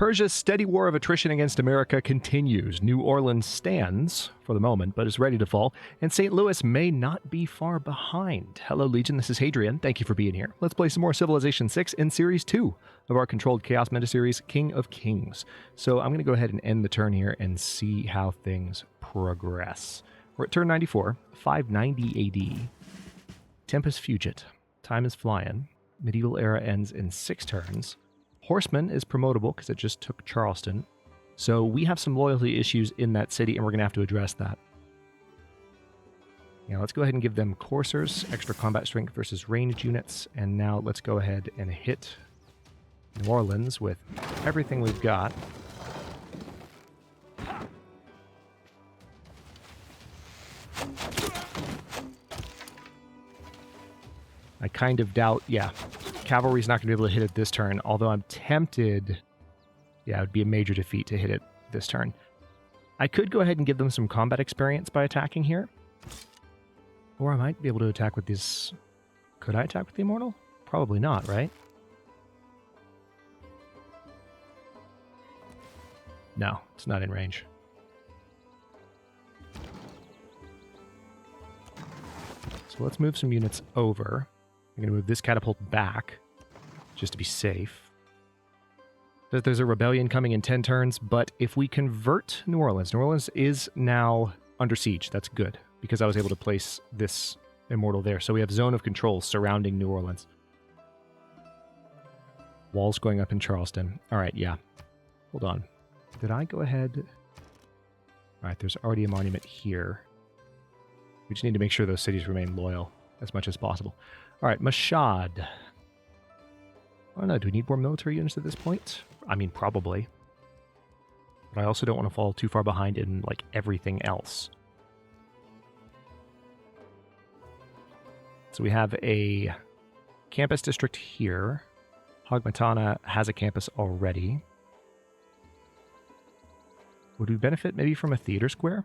Persia's steady war of attrition against America continues. New Orleans stands, for the moment, but is ready to fall, and St. Louis may not be far behind. Hello, Legion, this is Hadrian. Thank you for being here. Let's play some more Civilization 6 in Series 2 of our Controlled Chaos Metaseries, King of Kings. So I'm going to go ahead and end the turn here and see how things progress. We're at turn 94, 590 AD. Tempest Fugit. Time is flying. Medieval era ends in 6 turns. Horseman is promotable because it just took Charleston. So we have some loyalty issues in that city, and we're going to have to address that. Now let's go ahead and give them coursers, extra combat strength versus ranged units, and now let's go ahead and hit New Orleans with everything we've got. I kind of doubt, yeah, cavalry's not going to be able to hit it this turn, although I'm tempted. Yeah, it would be a major defeat to hit it this turn. I could go ahead and give them some combat experience by attacking here. Or I might be able to attack with this. Could I attack with the Immortal? Probably not, right? No, it's not in range. So let's move some units over. I'm going to move this catapult back, just to be safe. There's a rebellion coming in 10 turns, but if we convert New Orleans is now under siege. That's good, because I was able to place this Immortal there. So we have zone of control surrounding New Orleans. Walls going up in Charleston. All right, yeah. Hold on. Did I go ahead? All right, there's already a monument here. We just need to make sure those cities remain loyal as much as possible. All right, Mashhad. I don't know, do we need more military units at this point? I mean, probably. But I also don't want to fall too far behind in, like, everything else. So we have a campus district here. Hogmatana has a campus already. Would we benefit maybe from a theater square?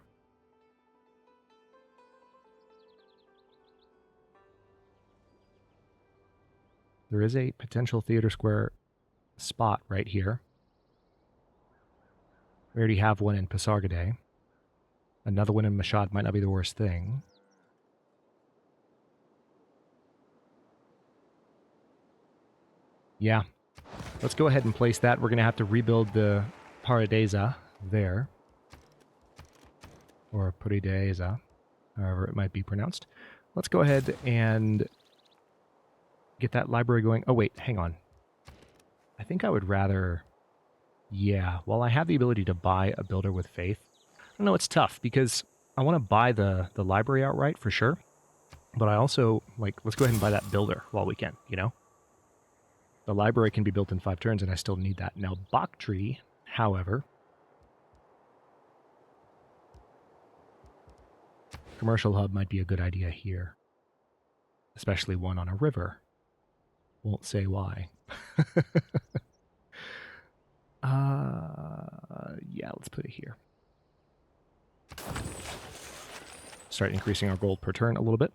There is a potential theater square spot right here. We already have one in Pasargadae. Another one in Mashhad might not be the worst thing. Yeah. Let's go ahead and place that. We're going to have to rebuild the Paradesa there. Or Paradesa, however it might be pronounced. Let's go ahead and get that library going. Oh, wait, hang on. I think I would rather... Yeah, while I have the ability to buy a builder with faith, I don't know, it's tough because I want to buy the library outright for sure. But I also, like, let's go ahead and buy that builder while we can, you know? The library can be built in 5 turns and I still need that. Now, Bakhtri, however... Commercial hub might be a good idea here. Especially one on a river. Won't say why. Yeah, let's put it here. Start increasing our gold per turn a little bit.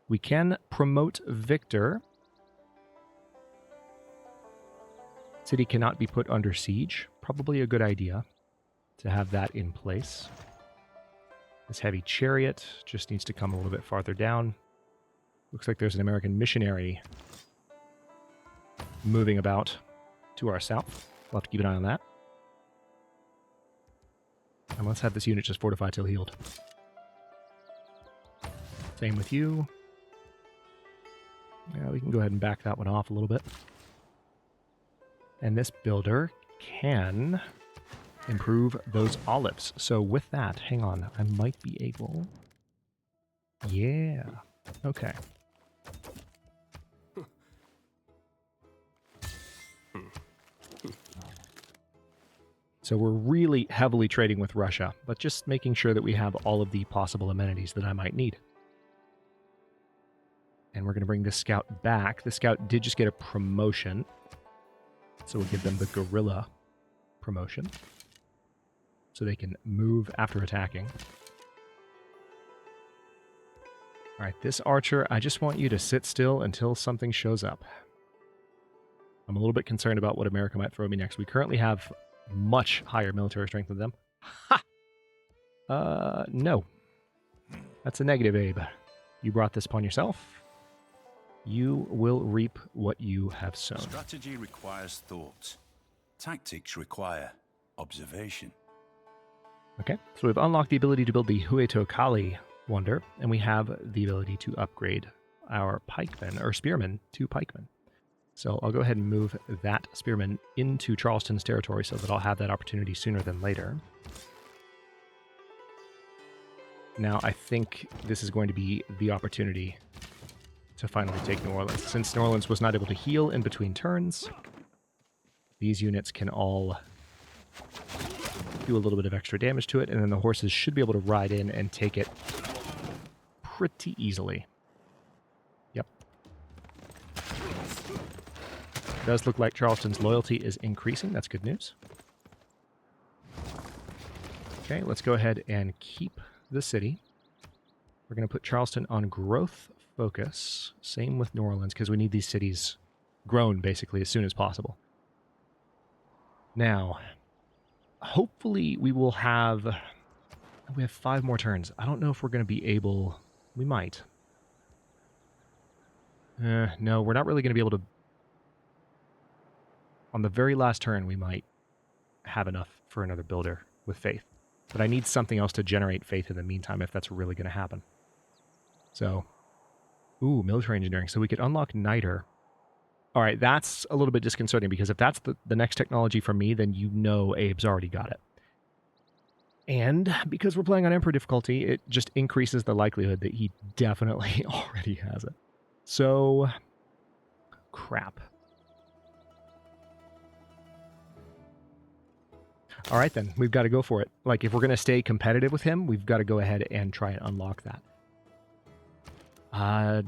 We can promote Victor. City cannot be put under siege. Probably a good idea to have that in place. This heavy chariot just needs to come a little bit farther down. Looks like there's an American missionary moving about to our south. We'll have to keep an eye on that. And let's have this unit just fortify till healed. Same with you. Yeah, we can go ahead and back that one off a little bit. And this builder can improve those olives. So with that, hang on, I might be able... Yeah, okay. So we're really heavily trading with Russia, but just making sure that we have all of the possible amenities that I might need. And we're going to bring this scout back. The scout did just get a promotion, so we'll give them the guerrilla promotion, so they can move after attacking. All right, this archer, I just want you to sit still until something shows up. I'm a little bit concerned about what America might throw me next. We currently have much higher military strength than them. Ha! No. That's a negative, Abe. You brought this upon yourself. You will reap what you have sown. Strategy requires thought. Tactics require observation. Okay, so we've unlocked the ability to build the Hueto Kali Wonder, and we have the ability to upgrade our pikemen, or spearmen, to pikemen. So I'll go ahead and move that spearman into Charleston's territory so that I'll have that opportunity sooner than later. Now, I think this is going to be the opportunity to finally take New Orleans. Since New Orleans was not able to heal in between turns, these units can all do a little bit of extra damage to it, and then the horses should be able to ride in and take it pretty easily. Yep. It does look like Charleston's loyalty is increasing. That's good news. Okay, let's go ahead and keep the city. We're going to put Charleston on growth focus. Same with New Orleans, because we need these cities grown, basically, as soon as possible. Now, hopefully we will have... We have 5 more turns. I don't know if we're going to be able... We might. No, we're not really going to be able to... On the very last turn, we might have enough for another builder with faith. But I need something else to generate faith in the meantime if that's really going to happen. So, ooh, military engineering. So we could unlock Nader. All right, that's a little bit disconcerting because if that's the next technology from me, then you know Abe's already got it. And because we're playing on Emperor difficulty, it just increases the likelihood that he definitely already has it. So, crap. All right, then. We've got to go for it. Like, if we're going to stay competitive with him, we've got to go ahead and try and unlock that.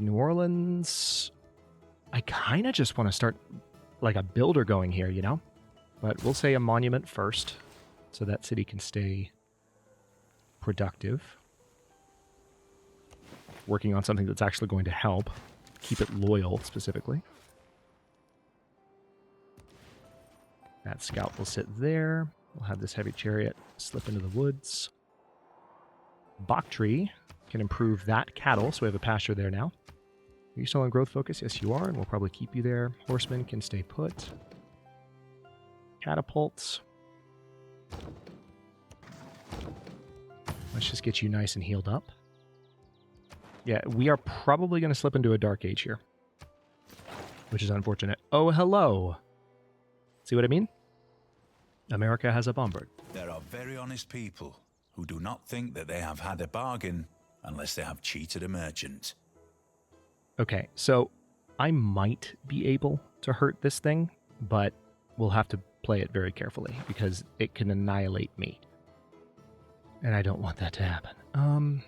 New Orleans... I kind of just want to start, like, a builder going here, you know? But we'll say a monument first, so that city can stay productive. Working on something that's actually going to help. Keep it loyal, specifically. That scout will sit there. We'll have this heavy chariot slip into the woods. Bok tree can improve that cattle, so we have a pasture there now. Are you still on growth focus? Yes, you are, and we'll probably keep you there. Horsemen can stay put. Catapults. Let's just get you nice and healed up. Yeah, we are probably going to slip into a dark age here, which is unfortunate. Oh, hello. See what I mean? America has a bombard. There are very honest people who do not think that they have had a bargain unless they have cheated a merchant. Okay, so I might be able to hurt this thing, but we'll have to play it very carefully because it can annihilate me. And I don't want that to happen.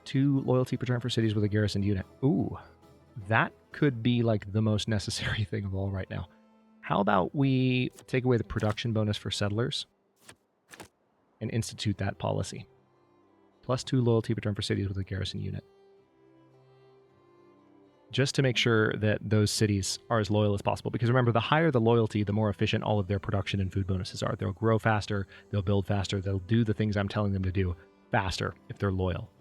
2 loyalty per turn for cities with a garrisoned unit. Ooh, that could be like the most necessary thing of all right now. How about we take away the production bonus for settlers and institute that policy? +2 loyalty per turn for cities with a garrison unit. Just to make sure that those cities are as loyal as possible. Because remember, the higher the loyalty, the more efficient all of their production and food bonuses are. They'll grow faster, they'll build faster, they'll do the things I'm telling them to do faster if they're loyal.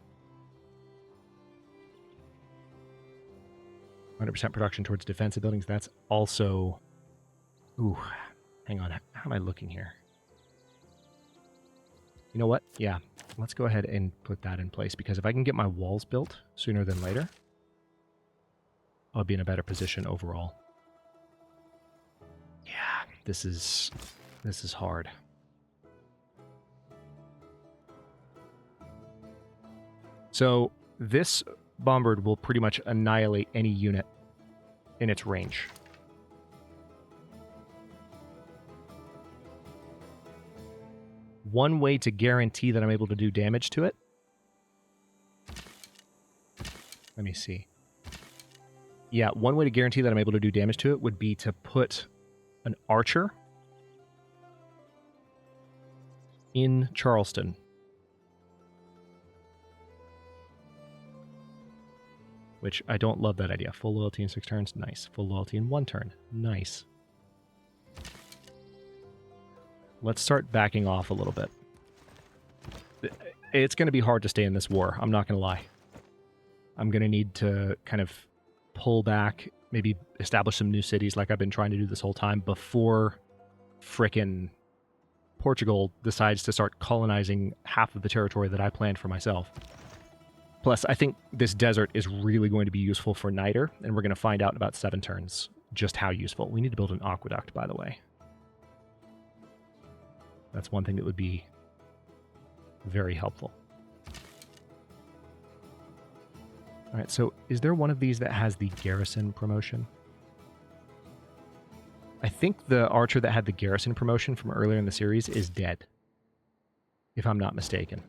100% production towards defensive buildings. That's also... Ooh, hang on. How am I looking here? You know what? Yeah, let's go ahead and put that in place. Because if I can get my walls built sooner than later, I'll be in a better position overall. Yeah, this is hard. So this bombard will pretty much annihilate any unit in its range. One way to guarantee that I'm able to do damage to it. Let me see. Yeah, one way to guarantee that I'm able to do damage to it would be to put an archer in Charleston. Which I don't love that idea. Full loyalty in 6 turns, nice. Full loyalty in 1 turn, nice. let's start backing off a little bit. It's going to be hard to stay in this war, I'm not going to lie. I'm going to need to kind of pull back, maybe establish some new cities like I've been trying to do this whole time before frickin' Portugal decides to start colonizing half of the territory that I planned for myself. Plus, I think this desert is really going to be useful for Nader, and we're going to find out in about 7 turns just how useful. We need to build an aqueduct, by the way. That's one thing that would be very helpful. All right, so is there one of these that has the garrison promotion? I think the archer that had the garrison promotion from earlier in the series is dead, if I'm not mistaken.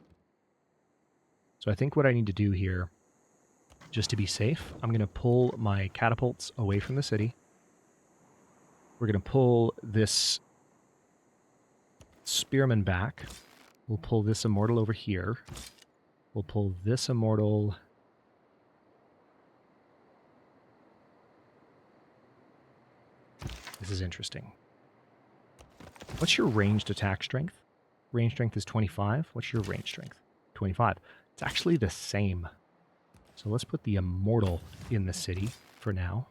So I think what I need to do here, just to be safe, I'm going to pull my catapults away from the city. We're going to pull this spearman back. We'll pull this immortal over here. We'll pull this immortal... This is interesting. What's your ranged attack strength? Range strength is 25. What's your range strength? 25. It's actually the same. So let's put the immortal in the city for now.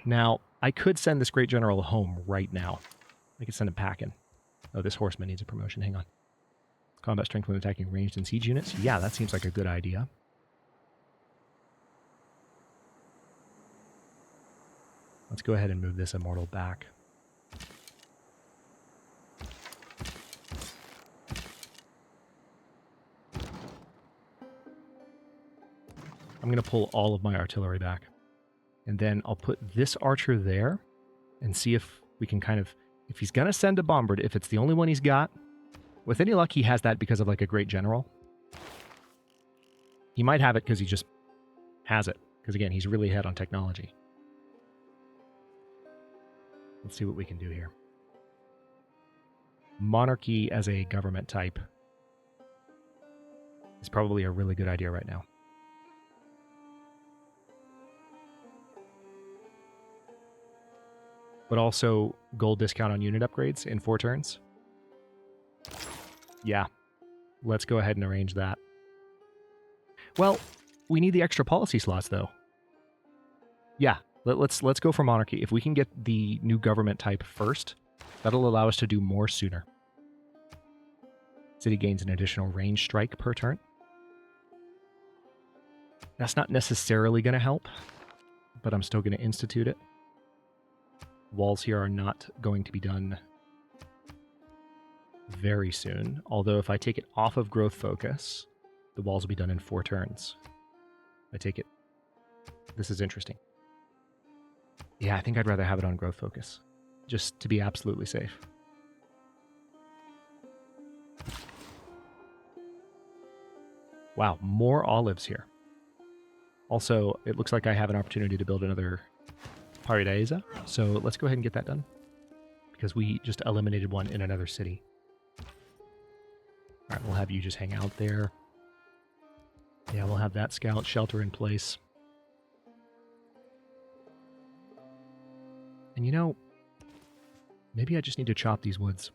Now, I could send this great general home right now. I could send him packing. Oh, this horseman needs a promotion. Hang on. Combat strength when attacking ranged and siege units. Yeah, that seems like a good idea. Let's go ahead and move this immortal back. I'm going to pull all of my artillery back. And then I'll put this archer there and see if we can kind of... If he's going to send a bombard, if it's the only one he's got, with any luck he has that because of like a great general. He might have it because he just has it. Because again, he's really ahead on technology. Let's see what we can do here. Monarchy as a government type is probably a really good idea right now. But also gold discount on unit upgrades in 4 turns. Yeah, let's go ahead and arrange that. Well, we need the extra policy slots though. Yeah, let's go for monarchy. If we can get the new government type first, that'll allow us to do more sooner. City gains an additional range strike per turn. That's not necessarily going to help, but I'm still going to institute it. Walls here are not going to be done very soon, although if I take it off of growth focus, the walls will be done in 4 turns. I take it. This is interesting. Yeah, I think I'd rather have it on growth focus, just to be absolutely safe. Wow, more olives here. Also, it looks like I have an opportunity to build another Paradisa, so let's go ahead and get that done, because we just eliminated one in another city. All right, we'll have you just hang out there. Yeah, we'll have that scout shelter in place. And you know, maybe I just need to chop these woods.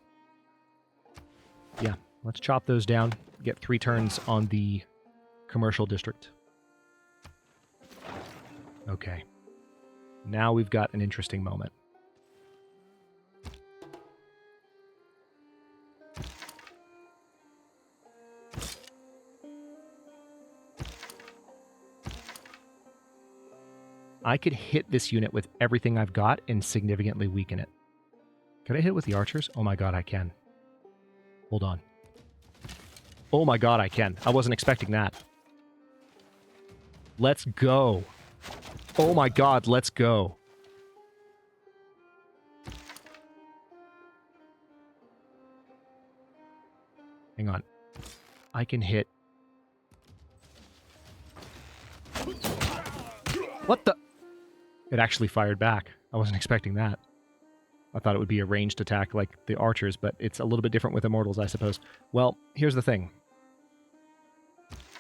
Yeah, let's chop those down. Get 3 turns on the commercial district. Okay. Now we've got an interesting moment. I could hit this unit with everything I've got and significantly weaken it. Can I hit it with the archers? Oh my god, I can. Hold on. Oh my god, I can. I wasn't expecting that. Let's go. Oh my god, let's go. Hang on. I can hit... What the... It actually fired back. I wasn't expecting that. I thought it would be a ranged attack like the archers, but it's a little bit different with immortals, I suppose. Well, here's the thing.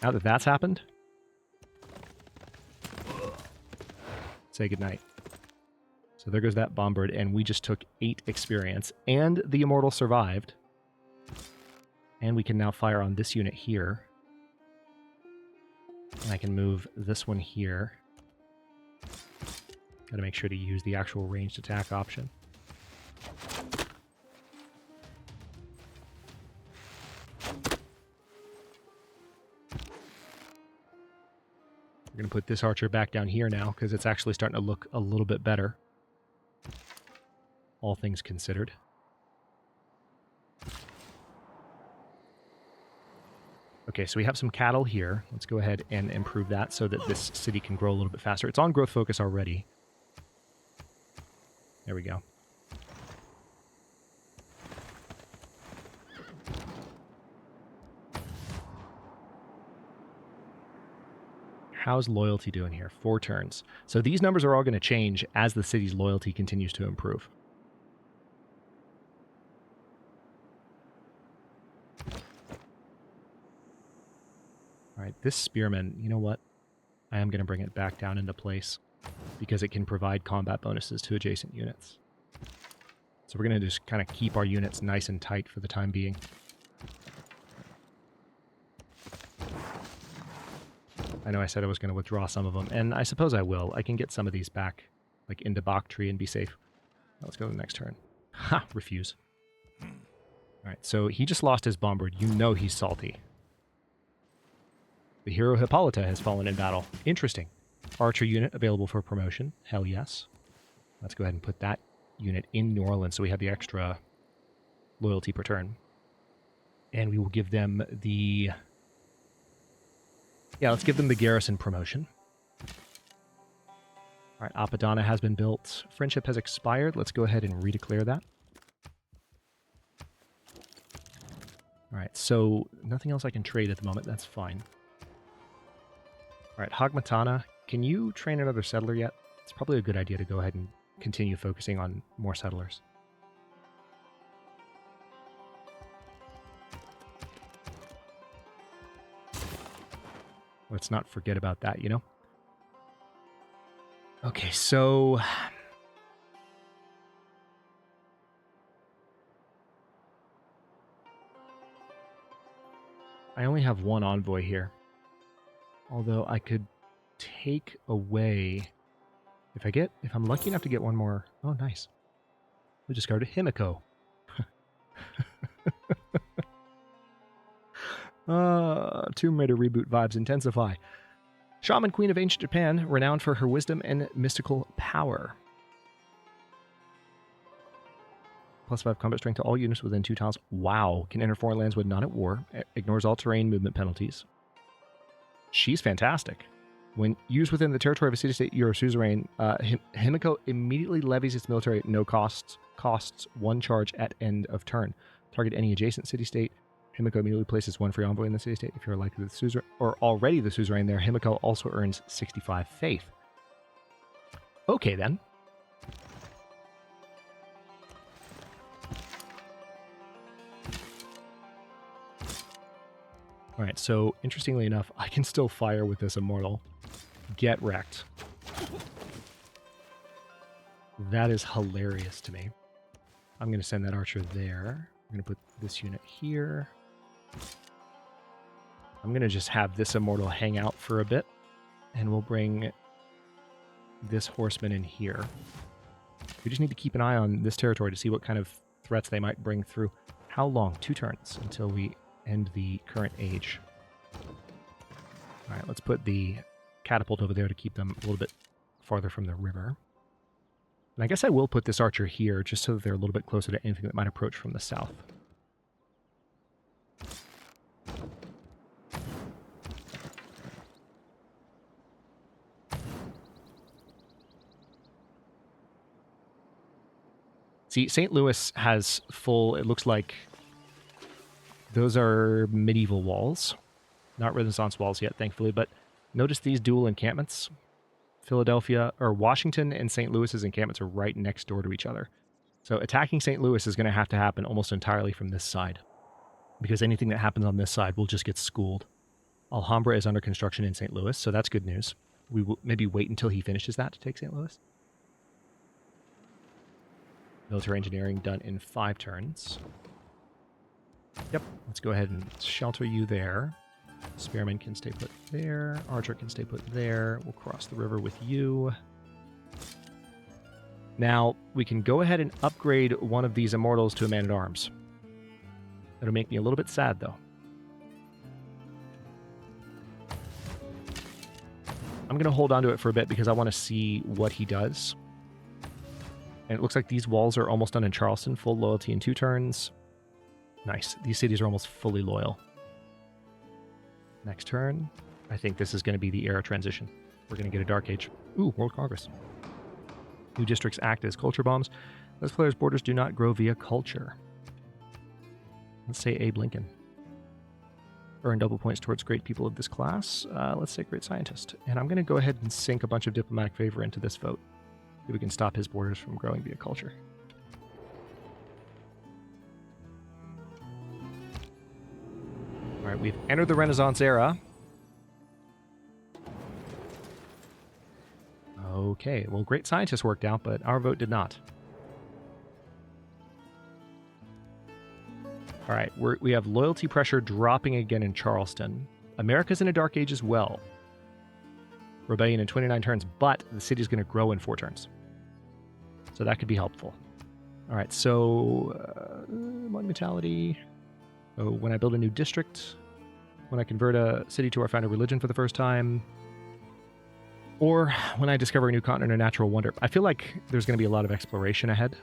Now that that's happened, say goodnight. So So there goes that bombard, and we just took 8 experience, and the Immortal survived. And we can now fire on this unit here. And I can move this one here. Gotta make sure to use the actual ranged attack option. We're gonna put this archer back down here now, because it's actually starting to look a little bit better. All things considered. Okay, so we have some cattle here. Let's go ahead and improve that so that this city can grow a little bit faster. It's on growth focus already. There we go. How's loyalty doing here? 4 turns. So these numbers are all going to change as the city's loyalty continues to improve. All right, this spearman, you know what? I am going to bring it back down into place because it can provide combat bonuses to adjacent units. So we're going to just kind of keep our units nice and tight for the time being. I know I said I was going to withdraw some of them, and I suppose I will. I can get some of these back, like into Bactri, and be safe. Let's go to the next turn. Ha! Refuse. All right, so he just lost his bombard. You know he's salty. The hero Hippolyta has fallen in battle. Interesting. Archer unit available for promotion. Hell yes. Let's go ahead and put that unit in New Orleans so we have the extra loyalty per turn. And we will give them the... Yeah, let's give them the garrison promotion. All right, Apadana has been built. Friendship has expired. Let's go ahead and redeclare that. All right, so nothing else I can trade at the moment. That's fine. All right, Hagmatana, can you train another settler yet? It's probably a good idea to go ahead and continue focusing on more settlers. Let's not forget about that, you know? Okay, so... I only have one envoy here. Although I could take away... If I'm lucky enough to get one more... Oh, nice. We discarded Himiko. Tomb Raider reboot vibes intensify. Shaman Queen of Ancient Japan, renowned for her wisdom and mystical power. +5 combat strength to all units within 2 tiles. Wow. Can enter foreign lands when not at war. Ignores all terrain movement penalties. She's fantastic. When used within the territory of a city-state, you're a suzerain. Himiko immediately levies its military at no costs 1 charge at end of turn. Target any adjacent city-state. Himiko immediately places 1 free envoy in the city-state. If you're likely the suzerain, or already the suzerain there, Himiko also earns 65 faith. Okay, then. All right, so interestingly enough, I can still fire with this Immortal. Get wrecked. That is hilarious to me. I'm going to send that archer there. I'm going to put this unit here. I'm going to just have this Immortal hang out for a bit, and we'll bring this horseman in here. We just need to keep an eye on this territory to see what kind of threats they might bring through. How long? 2 turns until we end the current age. All right, let's put the catapult over there to keep them a little bit farther from the river. And I guess I will put this archer here just so that they're a little bit closer to anything that might approach from the south. See, St. Louis has full, it looks like those are medieval walls. Not Renaissance walls yet, thankfully, but notice these dual encampments. Philadelphia, or Washington and St. Louis's encampments are right next door to each other. So attacking St. Louis is going to have to happen almost entirely from this side, because anything that happens on this side will just get schooled. Alhambra is under construction in St. Louis, so that's good news. We will maybe wait until he finishes that to take St. Louis. Military engineering done in 5 turns. Yep, let's go ahead and shelter you there. Spearman can stay put there. Archer can stay put there. We'll cross the river with you. Now, we can go ahead and upgrade one of these immortals to a man-at-arms. That'll make me a little bit sad, though. I'm going to hold on to it for a bit because I want to see what he does. And it looks like these walls are almost done in Charleston. Full loyalty in 2 turns. Nice. These cities are almost fully loyal. Next turn, I think this is going to be the era transition. We're going to get a Dark Age. Ooh, World Congress. New districts act as culture bombs. Those players' borders do not grow via culture. Let's say Abe Lincoln. Earn double points towards great people of this class. Let's say great scientist. And I'm going to go ahead and sink a bunch of diplomatic favor into this vote. See if we can stop his borders from growing via culture. All right, we've entered the Renaissance era. Okay, well, great scientists worked out, but our vote did not. All right, we have loyalty pressure dropping again in Charleston. America's in a dark age as well. Rebellion in 29 turns, but the city's going to grow in 4 turns. So that could be helpful. All right, so monumentality. So when I build a new district, when I convert a city to our founding religion for the first time, or when I discover a new continent or natural wonder. I feel like there's going to be a lot of exploration ahead.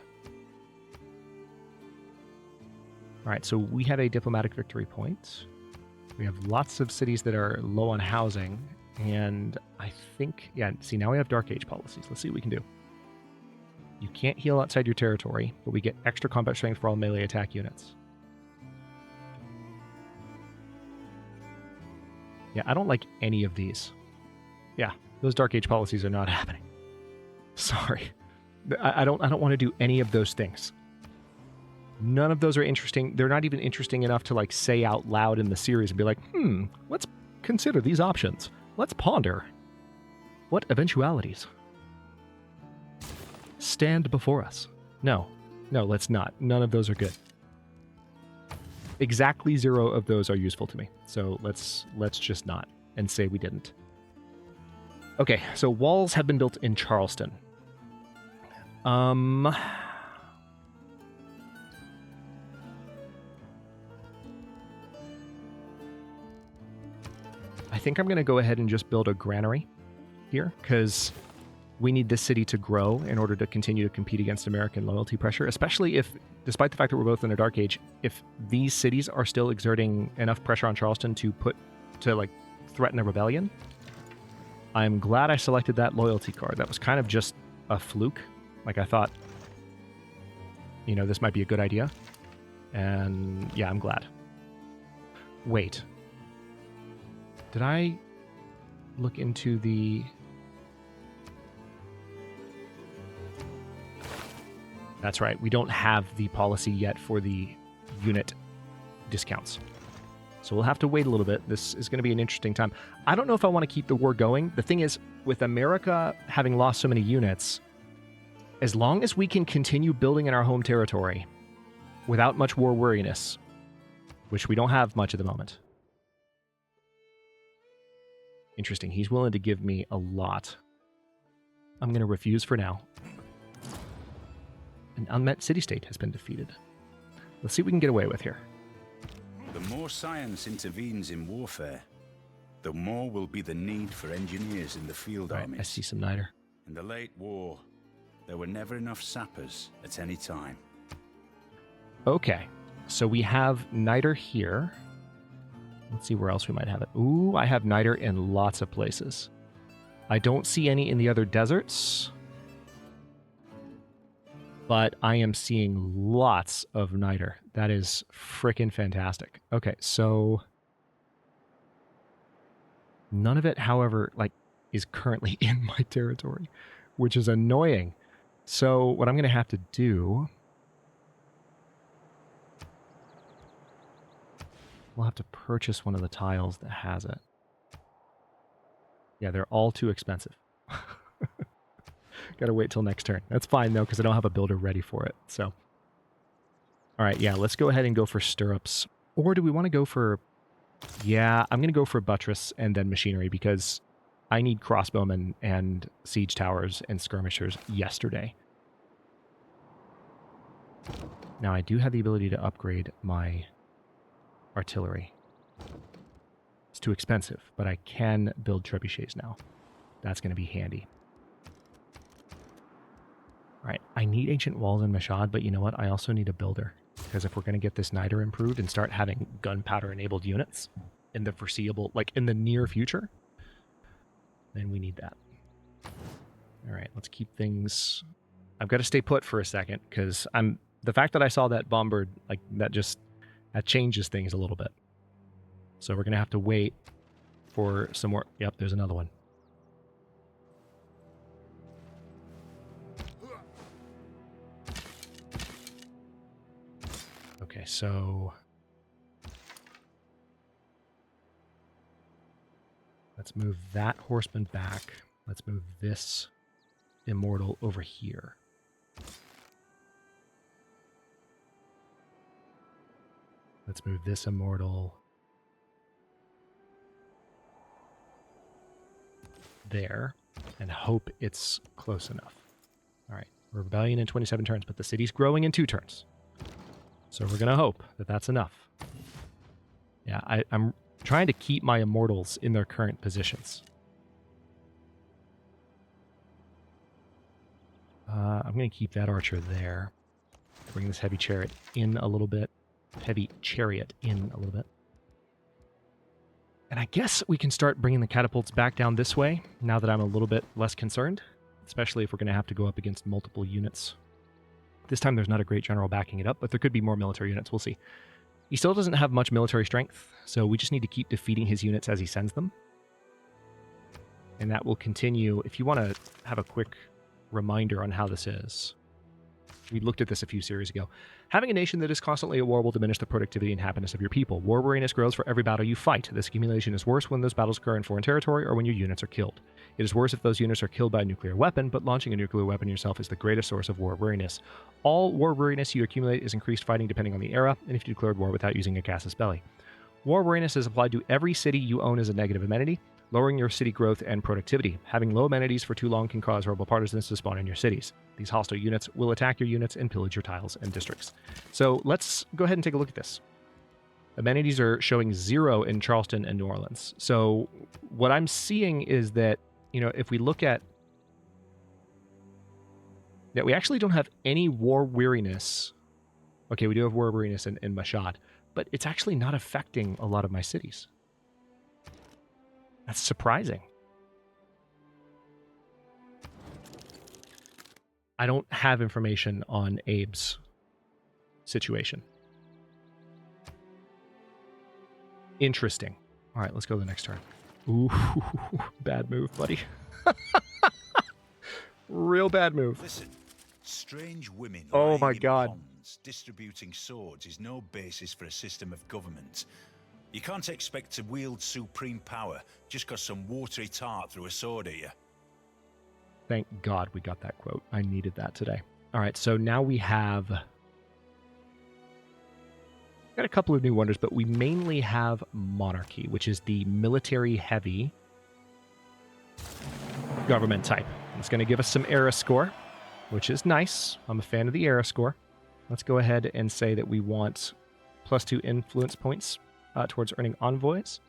All right, so we have a diplomatic victory point. We have lots of cities that are low on housing, and I think, yeah, see, now we have Dark Age policies. Let's see what we can do. You can't heal outside your territory, but we get extra combat strength for all melee attack units. Yeah, I don't like any of these. Yeah, those Dark Age policies are not happening. Sorry. I don't want to do any of those things. None of those are interesting. They're not even interesting enough to like say out loud in the series and be like, let's consider these options. Let's ponder. What eventualities stand before us? No, let's not. None of those are good. Exactly 0 of those are useful to me. So let's just not and say we didn't. Okay, so walls have been built in Charleston. I think I'm going to go ahead and just build a granary here, because we need this city to grow in order to continue to compete against American loyalty pressure, especially if, despite the fact that we're both in a dark age, if these cities are still exerting enough pressure on Charleston to threaten a rebellion. I'm glad I selected that loyalty card. That was kind of just a fluke. Like, I thought, this might be a good idea. And yeah, I'm glad. Wait. Did I look into the... That's right. We don't have the policy yet for the unit discounts. So we'll have to wait a little bit. This is going to be an interesting time. I don't know if I want to keep the war going. The thing is, with America having lost so many units, as long as we can continue building in our home territory without much war worriness, which we don't have much at the moment. Interesting. He's willing to give me a lot. I'm going to refuse for now. An unmet city-state has been defeated. Let's see what we can get away with here. The more science intervenes in warfare, the more will be the need for engineers in the field armies. I see some Nader. In the late war, there were never enough sappers at any time. Okay, so we have Nader here. Let's see where else we might have it. Ooh, I have Nader in lots of places. I don't see any in the other deserts, but I am seeing lots of Nader. That is freaking fantastic. Okay, so none of it, however, is currently in my territory, which is annoying. So what I'm going to have to do, we'll have to purchase one of the tiles that has it. Yeah, they're all too expensive. Gotta wait till next turn. That's fine, though, because I don't have a builder ready for it. So, all right, yeah, let's go ahead and go for stirrups. Or do we want to go for... Yeah, I'm going to go for buttress and then machinery, because I need crossbowmen and siege towers and skirmishers yesterday. Now, I do have the ability to upgrade my artillery. It's too expensive, but I can build trebuchets now. That's going to be handy. All right, I need ancient walls in Mashhad, but you know what? I also need a builder, because if we're going to get this Nader improved and start having gunpowder-enabled units in the foreseeable, like in the near future, then we need that. All right, let's keep things... I've got to stay put for a second, because the fact that I saw that bombard, like, that changes things a little bit. So we're going to have to wait for some more... Yep, there's another one. Okay, so... let's move that horseman back. Let's move this immortal over here. Let's move this immortal there and hope it's close enough. All right, rebellion in 27 turns, but the city's growing in 2 turns. So we're going to hope that that's enough. Yeah, I'm trying to keep my immortals in their current positions. I'm going to keep that archer there. Bring this heavy chariot in a little bit. And I guess we can start bringing the catapults back down this way, now that I'm a little bit less concerned, especially if we're going to have to go up against multiple units. This time there's not a great general backing it up, but there could be more military units. We'll see. He still doesn't have much military strength, so we just need to keep defeating his units as he sends them. And that will continue. If you want to have a quick reminder on how this is, we looked at this a few series ago. Having a nation that is constantly at war will diminish the productivity and happiness of your people. War weariness grows for every battle you fight. This accumulation is worse when those battles occur in foreign territory or when your units are killed. It is worse if those units are killed by a nuclear weapon, but launching a nuclear weapon yourself is the greatest source of war weariness. All war weariness you accumulate is increased fighting depending on the era, and if you declared war without using a casus belli. War weariness is applied to every city you own as a negative amenity, lowering your city growth and productivity. Having low amenities for too long can cause rebel partisans to spawn in your cities. These hostile units will attack your units and pillage your tiles and districts. So let's go ahead and take a look at this. Amenities are showing 0 in Charleston and New Orleans. So what I'm seeing is that, you know, if we look at that, we actually don't have any war weariness. Okay, we do have war weariness in Mashhad, but it's actually not affecting a lot of my cities. That's surprising. I don't have information on Abe's situation. Interesting. All right, let's go to the next turn. Ooh, bad move, buddy. Real bad move. Listen, strange women Oh my lying in God. ponds distributing swords is no basis for a system of government. You can't expect to wield supreme power just because some watery tart threw a sword at you. Thank God we got that quote. I needed that today. All right, so now we have got a couple of new wonders, but we mainly have monarchy, which is the military-heavy government type. It's going to give us some era score, which is nice. I'm a fan of the era score. Let's go ahead and say that we want +2 influence points towards earning envoys.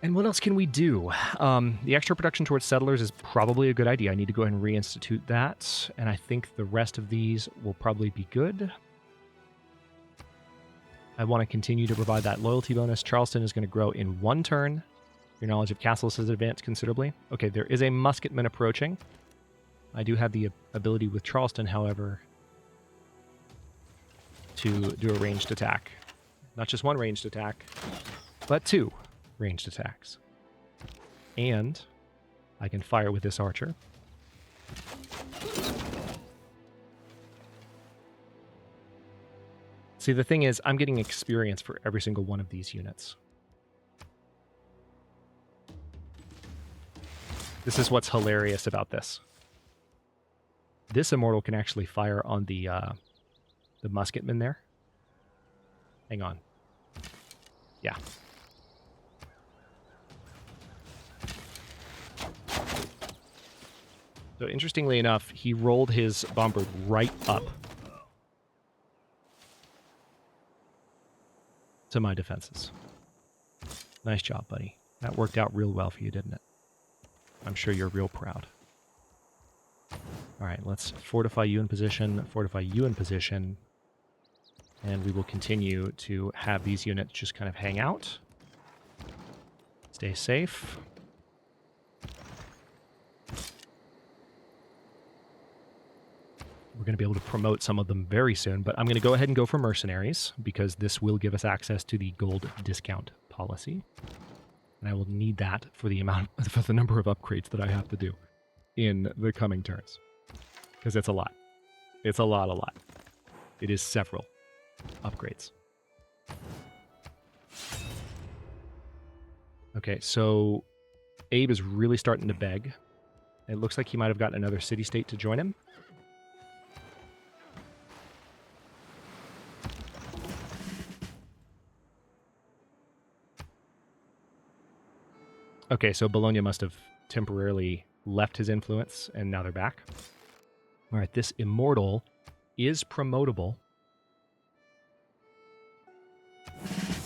And what else can we do? The extra production towards settlers is probably a good idea. I need to go ahead and reinstitute that. And I think the rest of these will probably be good. I want to continue to provide that loyalty bonus. Charleston is going to grow in 1 turn. Your knowledge of castles has advanced considerably. Okay, there is a musketman approaching. I do have the ability with Charleston, however, to do a ranged attack. Not just 1 ranged attack, but 2 ranged attacks. And I can fire with this archer. See, the thing is, I'm getting experience for every single one of these units. This is what's hilarious about this. This immortal can actually fire on the musketman there. Hang on. Yeah. So interestingly enough, he rolled his bombard right up to my defenses. Nice job, buddy. That worked out real well for you, didn't it? I'm sure you're real proud. All right, let's fortify you in position, and we will continue to have these units just kind of hang out. Stay safe. We're going to be able to promote some of them very soon, but I'm going to go ahead and go for mercenaries because this will give us access to the gold discount policy. And I will need that for the number of upgrades that I have to do in the coming turns. Because it's a lot. It's a lot. It is several upgrades. Okay, so Abe is really starting to beg. It looks like he might have gotten another city-state to join him. Okay, so Bologna must have temporarily left his influence, and now they're back. All right, this immortal is promotable.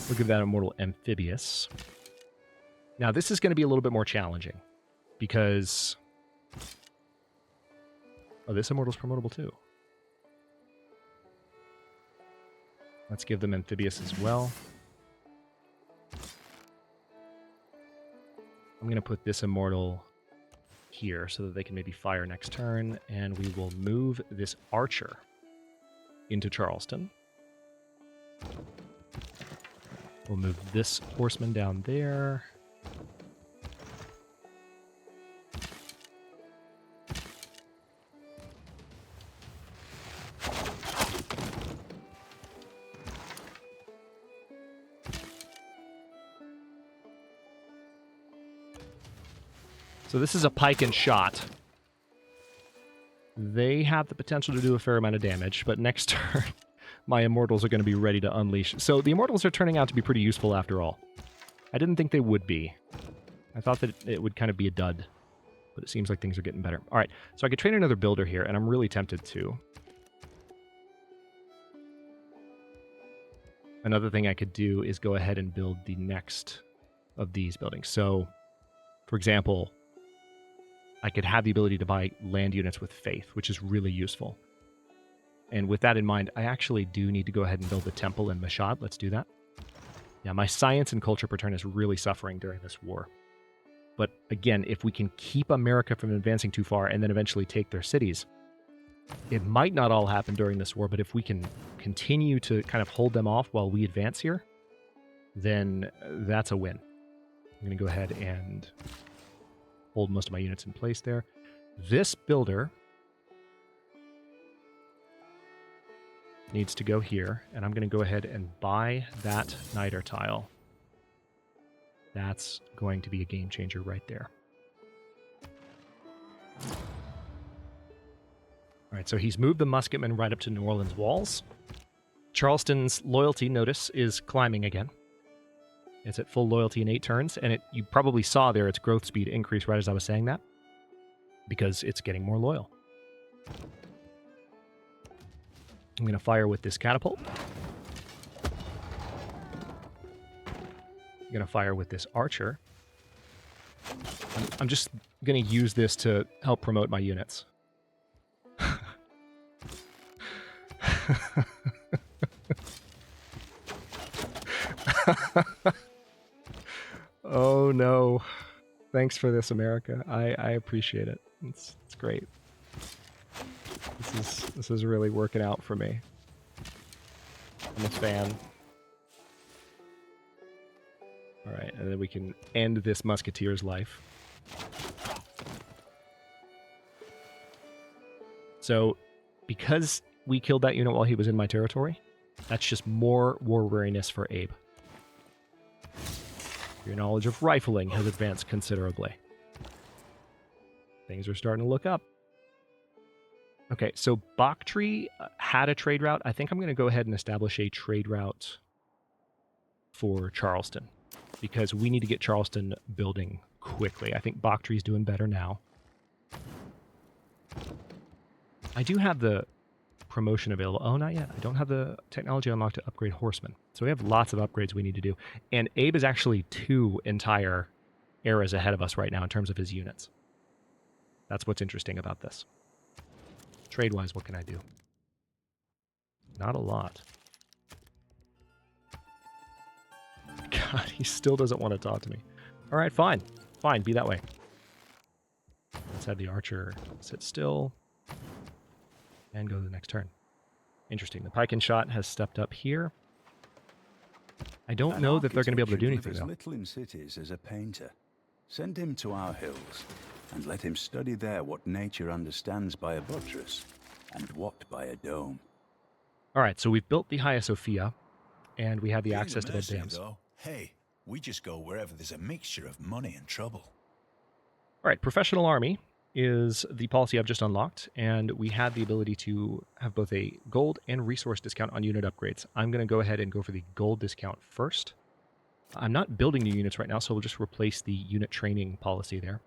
We'll give that immortal amphibious. Now, this is going to be a little bit more challenging, because... Oh, this immortal's promotable too. Let's give them amphibious as well. I'm going to put this immortal here so that they can maybe fire next turn, and we will move this archer into Charleston. We'll move this horseman down there. So this is a pike and shot. They have the potential to do a fair amount of damage, but next turn, my immortals are going to be ready to unleash. So the immortals are turning out to be pretty useful after all. I didn't think they would be. I thought that it would kind of be a dud, but it seems like things are getting better. All right, so I could train another builder here, and I'm really tempted to. Another thing I could do is go ahead and build the next of these buildings. So, for example, I could have the ability to buy land units with faith, which is really useful. And with that in mind, I actually do need to go ahead and build a temple in Mashhad. Let's do that. Yeah, my science and culture per turn is really suffering during this war. But again, if we can keep America from advancing too far and then eventually take their cities, it might not all happen during this war, but if we can continue to kind of hold them off while we advance here, then that's a win. I'm going to go ahead and hold most of my units in place there. This builder needs to go here, and I'm going to go ahead and buy that Nader tile. That's going to be a game changer right there. All right, so he's moved the musketmen right up to New Orleans walls. Charleston's loyalty, notice, is climbing again. It's at full loyalty in 8 turns, and you probably saw there its growth speed increase right as I was saying that, because it's getting more loyal. I'm going to fire with this catapult. I'm going to fire with this archer. I'm just going to use this to help promote my units. Oh no. Thanks for this, America. I appreciate it. It's great. This is really working out for me. I'm a fan. Alright, and then we can end this musketeer's life. So, because we killed that unit while he was in my territory, that's just more war weariness for Abe. Your knowledge of rifling has advanced considerably. Things are starting to look up. Okay, so Bakhtri had a trade route. I think I'm going to go ahead and establish a trade route for Charleston, because we need to get Charleston building quickly. I think Bakhtri's doing better now. I do have the promotion available. Oh, not yet. I don't have the technology unlocked to upgrade horsemen. So we have lots of upgrades we need to do. And Abe is actually 2 entire eras ahead of us right now in terms of his units. That's what's interesting about this. Trade-wise, what can I do? Not a lot. God, he still doesn't want to talk to me. All right, fine. Fine, be that way. Let's have the archer sit still and go to the next turn. Interesting. The pike and shot has stepped up here. I don't know that they're going to be able to do anything, though. Little in cities as a painter. Send him to our hills and let him study there what nature understands by a buttress and what by a dome. All right, so we've built the Hagia Sophia, and we have the access to build dams. Though, hey, we just go wherever there's a mixture of money and trouble. All right, professional army is the policy I've just unlocked, and we have the ability to have both a gold and resource discount on unit upgrades. I'm going to go ahead and go for the gold discount first. I'm not building new units right now, so we'll just replace the unit training policy there.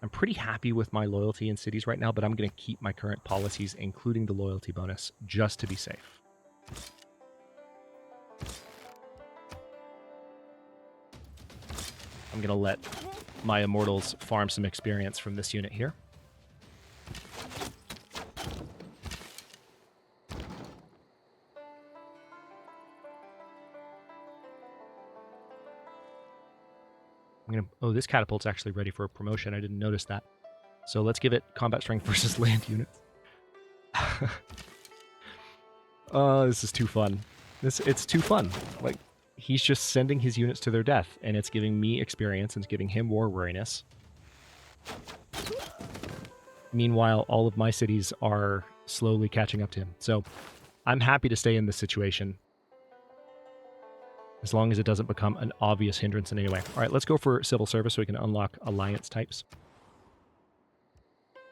I'm pretty happy with my loyalty in cities right now, but I'm going to keep my current policies, including the loyalty bonus, just to be safe. I'm going to let my immortals farm some experience from this unit here. Oh, this catapult's actually ready for a promotion. I didn't notice that. So let's give it combat strength versus land units. Oh, this is too fun. It's too fun. Like, he's just sending his units to their death, and it's giving me experience, and it's giving him war weariness. Meanwhile, all of my cities are slowly catching up to him. So I'm happy to stay in this situation, as long as it doesn't become an obvious hindrance in any way. All right, let's go for civil service so we can unlock alliance types.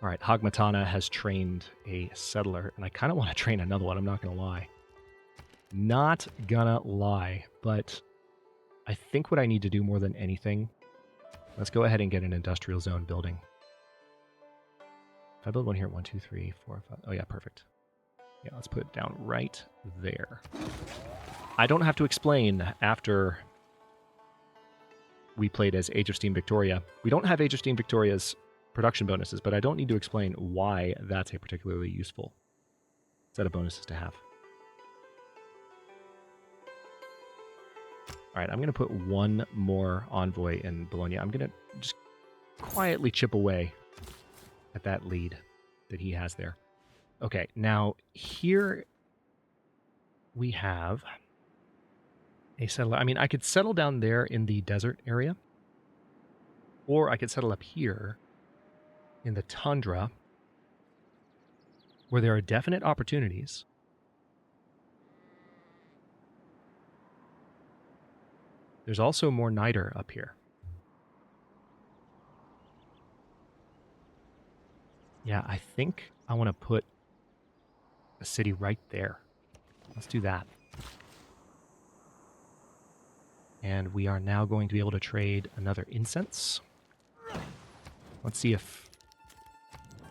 All right, Hagmatana has trained a settler, and I kind of want to train another one, I'm not going to lie. Not gonna lie, but I think what I need to do more than anything, let's go ahead and get an industrial zone building. If I build one here at 1, 2, 3, 4, 5, oh yeah, perfect. Yeah, let's put it down right there. I don't have to explain after we played as Age of Steam Victoria. We don't have Age of Steam Victoria's production bonuses, but I don't need to explain why that's a particularly useful set of bonuses to have. All right, I'm going to put one more envoy in Bologna. I'm going to just quietly chip away at that lead that he has there. Okay, now here we have a settler. I mean, I could settle down there in the desert area, or I could settle up here in the tundra, where there are definite opportunities. There's also more Nader up here. Yeah, I think I want to put a city right there. Let's do that. And we are now going to be able to trade another incense. Let's see if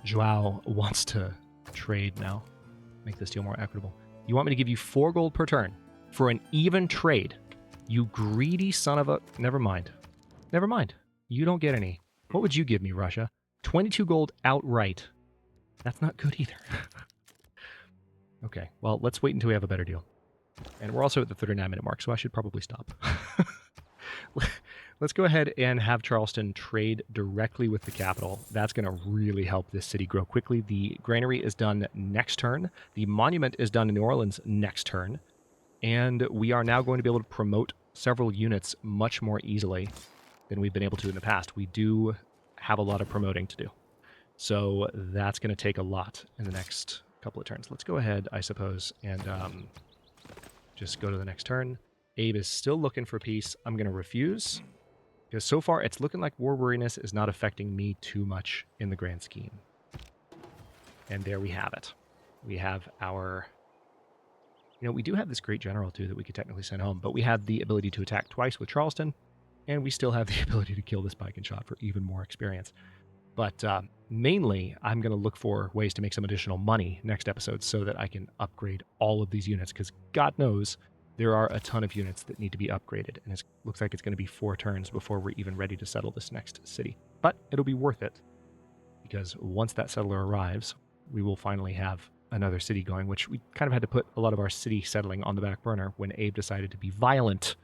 Joao wants to trade now. Make this deal more equitable. You want me to give you 4 gold per turn for an even trade? You greedy son of a... Never mind. Never mind. You don't get any. What would you give me, Russia? 22 gold outright. That's not good either. Okay, well, let's wait until we have a better deal. And we're also at the 39-minute mark, so I should probably stop. Let's go ahead and have Charleston trade directly with the capital. That's going to really help this city grow quickly. The granary is done next turn. The monument is done in New Orleans next turn. And we are now going to be able to promote several units much more easily than we've been able to in the past. We do have a lot of promoting to do. So that's going to take a lot in the next couple of turns. Let's go ahead, I suppose, and just go to the next turn. Abe is still looking for peace. I'm going to refuse. Because so far, it's looking like war weariness is not affecting me too much in the grand scheme. And there we have it. We have our... we do have this great general, too, that we could technically send home. But we have the ability to attack twice with Charleston. And we still have the ability to kill this pike and shot for even more experience. But mainly, I'm going to look for ways to make some additional money next episode so that I can upgrade all of these units. Because God knows there are a ton of units that need to be upgraded. And it looks like it's going to be 4 turns before we're even ready to settle this next city. But it'll be worth it. Because once that settler arrives, we will finally have another city going, which we kind of had to put a lot of our city settling on the back burner when Abe decided to be violent.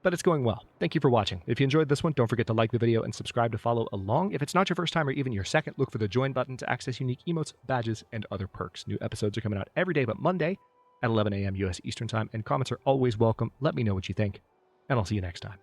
But it's going well. Thank you for watching. If you enjoyed this one, don't forget to like the video and subscribe to follow along. If it's not your first time or even your second, look for the join button to access unique emotes, badges, and other perks. New episodes are coming out every day but Monday at 11 a.m. U.S. Eastern Time, and comments are always welcome. Let me know what you think, and I'll see you next time.